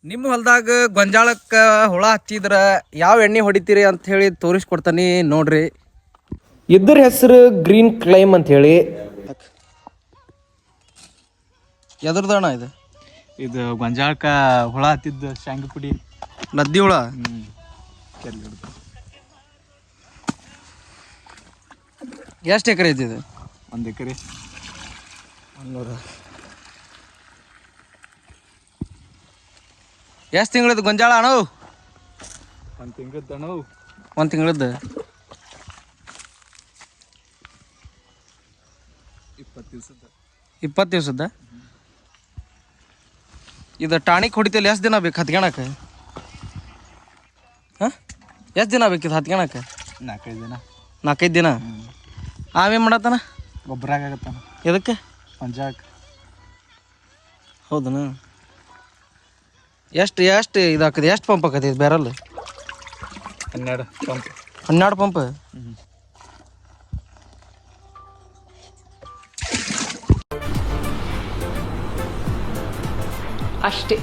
ನಿಮ್ಮ ಹೊಲದಾಗ ಗೊಂಜಾಳಕ್ಕೆ ಹುಳ ಹಚ್ಚಿದ್ರ ಯಾವ ಎಣ್ಣೆ ಹೊಡಿತೀರಿ ಅಂತ ಹೇಳಿ ತೋರಿಸ್ಕೊಡ್ತಾನೆ ನೋಡ್ರಿ. ಇದ್ರ ಹೆಸರು ಗ್ರೀನ್ ಕ್ಲೈಮ್ ಅಂತ ಹೇಳಿ. ಎದ್ರದಣ್ಣ ಇದು? ಇದು ಗೊಂಜಾಳಕ್ಕ ಹುಳ ಹತ್ತಿದ್ದು ಶಾಂಗಿ ಪುಡಿ. ನದ್ದಿ ಹುಳ. ಎಷ್ಟು ಎಕರೆ ಐತಿ ಇದು? 1 ಎಕರೆ. 100. ಎಷ್ಟು ತಿಂಗಳದ್ದು ಗೊಂಜಾಳ ಅಣ್ಣ? 1 ತಿಂಗಳದ್ದು ಅಣ್ಣ. 1 ತಿಂಗಳದ್ದು. 20 ದಿವಸದ. 20 ದಿವಸದ. ಇದು ಟಾಣಿಕ್ ಹೊಡಿತಲ್ಲ, ಎಷ್ಟು ದಿನ ಬೇಕು ಹತ್ಕೊಳಕ್ಕೆ? ಹಾಂ, ಎಷ್ಟು ದಿನ ಬೇಕಿತ್ತು ಹತ್ಕೊಳಕ್ಕೆ? 4-5 ದಿನ. 4-5 ದಿನ. ಆಮೇಲೆ ಮಾಡತ್ತಾನ ಗೊಬ್ಬರ ಆಗತ್ತಾನ. ಎದಕ್ಕೆ? ಗೊಂಜಾಳಕ್ಕೆ. ಹೌದನ? ಎಷ್ಟು ಇದಾಕದೆ? ಎಷ್ಟು ಪಂಪ್ ಆಕತಿ ಇದು ಬ್ಯಾರಲ್? 12 ಪಂಪ್. 12 ಪಂಪ್. ಅಷ್ಟೇ.